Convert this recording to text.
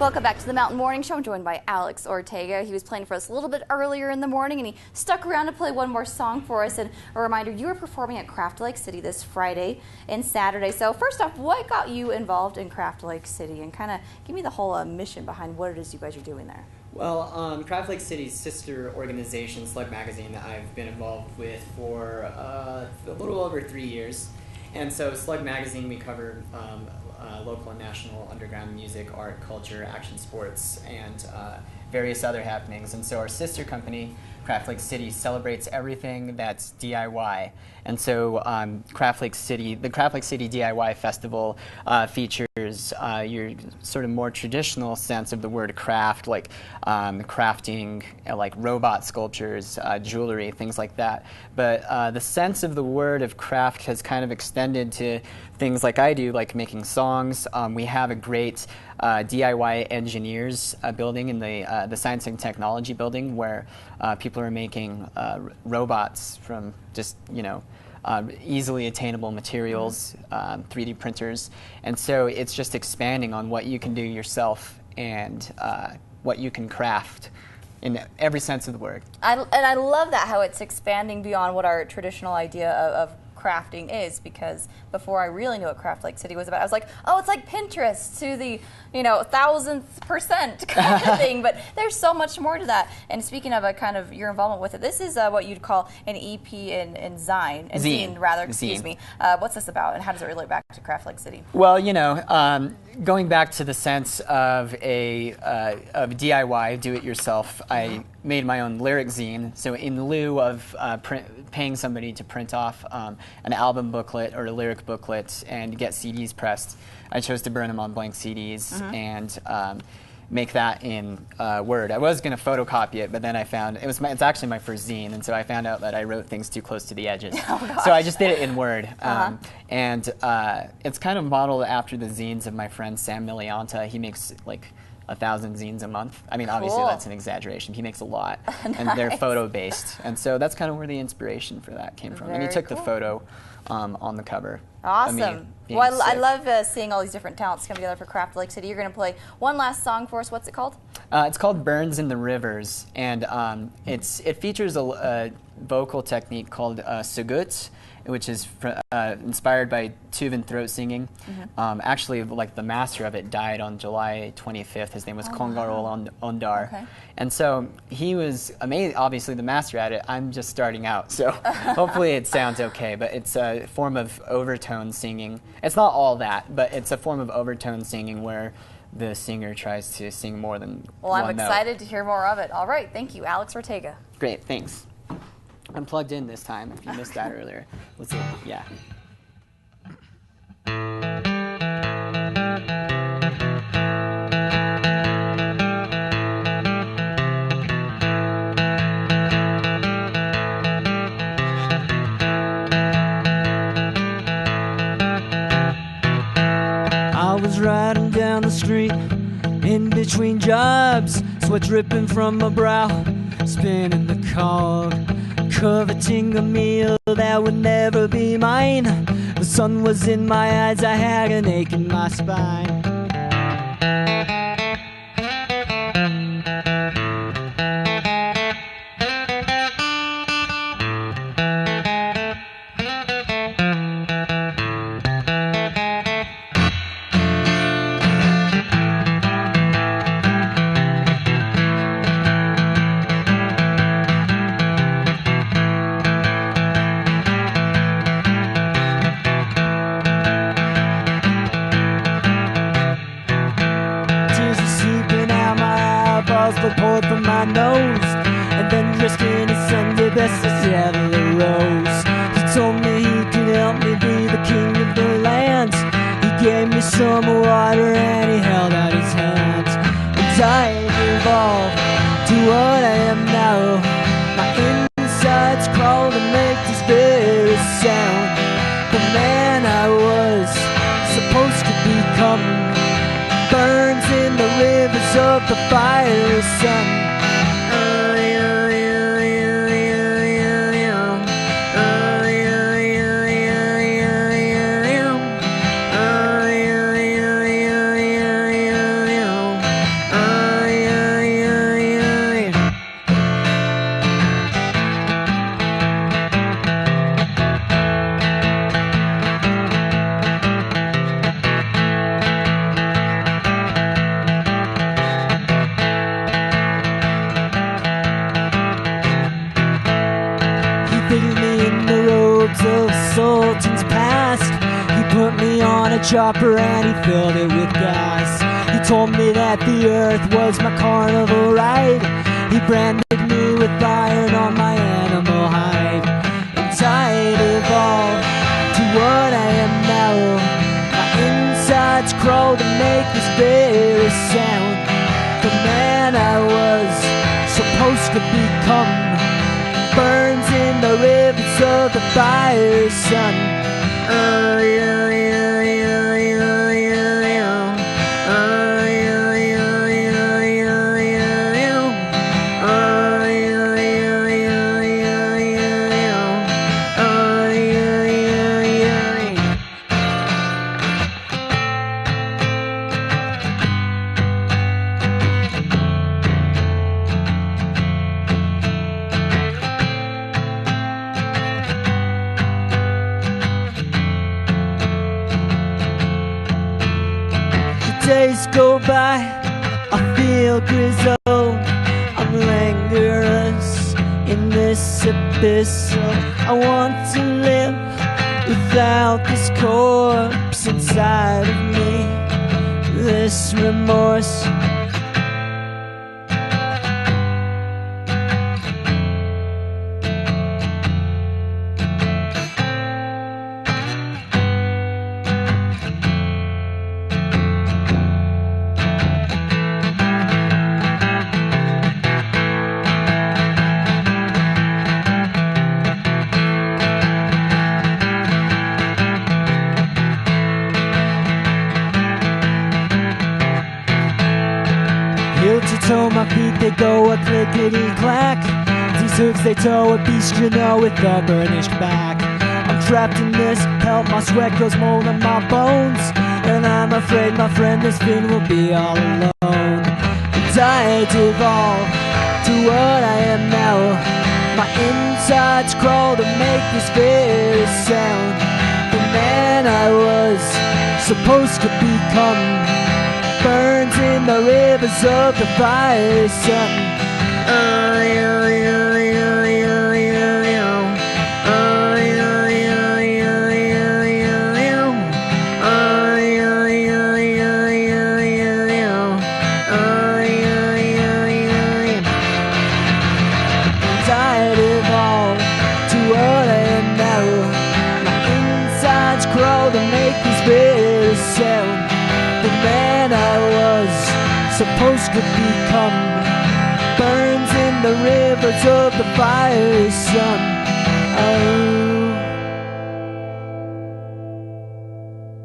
Welcome back to the Mountain Morning Show. I'm joined by Alex Ortega. He was playing for us a little bit earlier in the morning, and he stuck around to play one more song for us. And a reminder, you are performing at Craft Lake City this Friday and Saturday. So first off, what got you involved in Craft Lake City? And kind of give me the whole mission behind what it is you guys are doing there. Well, Craft Lake City's sister organization, Slug Magazine, that I've been involved with for a little over 3 years. And so Slug Magazine, we cover local and national underground music, art, culture, action sports, and various other happenings. And so our sister company, Craft Lake City, celebrates everything that's DIY. And so the Craft Lake City DIY Festival features your sort of more traditional sense of the word craft, like crafting, like robot sculptures, jewelry, things like that. But the sense of the word of craft has kind of extended to things like I do, like making songs. We have a great DIY engineers building in the Science and Technology building, where people are making robots from just, easily attainable materials, 3D printers. And so it's just expanding on what you can do yourself and what you can craft in every sense of the word. And I love that, how it's expanding beyond what our traditional idea of crafting is, because before I really knew what Craft Lake City was about, I was like, oh, it's like Pinterest to the 1000th% kind of thing. But there's so much more to that. And speaking of kind of your involvement with it, this is what you'd call an EP and zine rather. Excuse me. What's this about, and how does it relate back to Craft Lake City? Well, going back to the sense of of DIY, do it yourself, I made my own lyric zine. So in lieu of paying somebody to print off an album booklet or a lyric booklet and get CDs pressed, I chose to burn them on blank CDs and make that in Word. I was going to photocopy it, but then I found it's actually my first zine, and so I found out that I wrote things too close to the edges. Oh, so I just did it in Word. And it's kind of modeled after the zines of my friend Sam Milianta. He makes like 1,000 zines a month. I mean, obviously that's an exaggeration. He makes a lot, and they're photo-based. And so that's kind of where the inspiration for that came from. And he took the photo on the cover. Awesome. Well, I love seeing all these different talents come together for Craft Lake City. You're going to play one last song for us. What's it called? It's called Burns in the Rivers, and it features a vocal technique called sugut, which is inspired by Tuvan throat singing. Actually, like the master of it died on July 25th. His name was Kongarol Ondar. Okay. And so he was amazing, obviously the master at it. I'm just starting out, so hopefully it sounds okay. But it's a form of overtone singing. It's not all that, but it's a form of overtone singing where the singer tries to sing more than Well, one I'm excited to hear more of it. All right, thank you, Alex Ortega. Great, thanks. I'm plugged in this time, if you missed that earlier. Let's see, yeah. I was riding down the street in between jobs, sweat dripping from my brow, spinning the cog, coveting a meal that would never be mine. The sun was in my eyes, I had an ache in my spine. Poured from my nose, and then dressed in his Sunday best as Heather Rose. He told me he could help me be the king of the land. He gave me some water and he held out his hand, and I evolved to what I am now. My insides crawl to make this very sound. The man I was supposed to become burns in the rivers of the fiery sun. chopper and he filled it with gas. He told me that the earth was my carnival ride. He branded me with iron on my animal hide. And I'd evolved to what I am now. My insides crawl to make this very sound. The man I was supposed to become burns in the rivers of the fire sun. Days go by, I feel grizzled, I'm languorous in this abyss. I want to live without this corpse inside of me, this remorse. Heel to toe, my feet they go a clickety-clack. These hooves they tow a beast, you know, with a burnished back. I'm trapped in this hell, my sweat goes more than my bones. And I'm afraid, my friend, this thing will be all alone. And I devolve to what I am now. My insides crawl to make this very sound. The man I was supposed to become burns in the rivers of the fire sun. I'd evolved to what I am now. My insides crawl to make this very sound. The man I was supposed to become burns in the rivers of the fire sun.